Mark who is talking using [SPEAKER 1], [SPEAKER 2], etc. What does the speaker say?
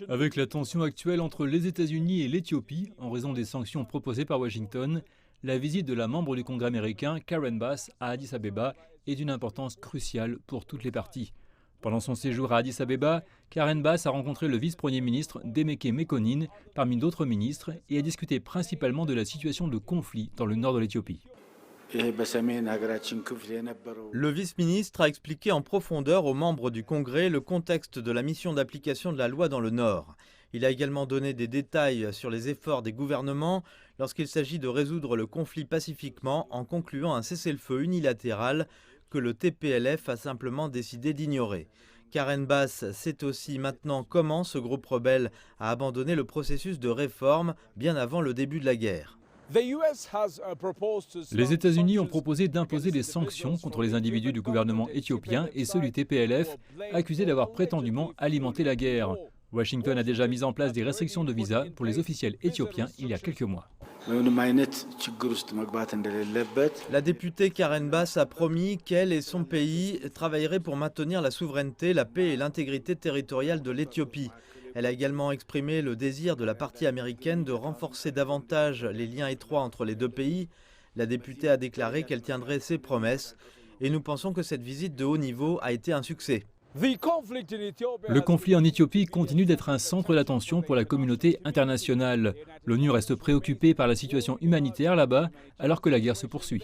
[SPEAKER 1] Avec la tension actuelle entre les États-Unis et l'Éthiopie, en raison des sanctions proposées par Washington, la visite de la membre du Congrès américain, Karen Bass, à Addis Abeba est d'une importance cruciale pour toutes les parties. Pendant son séjour à Addis Abeba, Karen Bass a rencontré le vice-premier ministre Demeke Mekonnen, parmi d'autres ministres, et a discuté principalement de la situation de conflit dans le nord de l'Éthiopie.
[SPEAKER 2] Le vice-ministre a expliqué en profondeur aux membres du Congrès le contexte de la mission d'application de la loi dans le Nord. Il a également donné des détails sur les efforts des gouvernements lorsqu'il s'agit de résoudre le conflit pacifiquement en concluant un cessez-le-feu unilatéral que le TPLF a simplement décidé d'ignorer. Karen Bass sait aussi maintenant comment ce groupe rebelle a abandonné le processus de réforme bien avant le début de la guerre.
[SPEAKER 1] Les États-Unis ont proposé d'imposer des sanctions contre les individus du gouvernement éthiopien et ceux du TPLF, accusés d'avoir prétendument alimenté la guerre. Washington a déjà mis en place des restrictions de visa pour les officiels éthiopiens il y a quelques mois.
[SPEAKER 2] La députée Karen Bass a promis qu'elle et son pays travailleraient pour maintenir la souveraineté, la paix et l'intégrité territoriale de l'Éthiopie. Elle a également exprimé le désir de la partie américaine de renforcer davantage les liens étroits entre les deux pays. La députée a déclaré qu'elle tiendrait ses promesses et nous pensons que cette visite de haut niveau a été un succès.
[SPEAKER 1] Le conflit en Éthiopie continue d'être un centre d'attention pour la communauté internationale. L'ONU reste préoccupée par la situation humanitaire là-bas alors que la guerre se poursuit.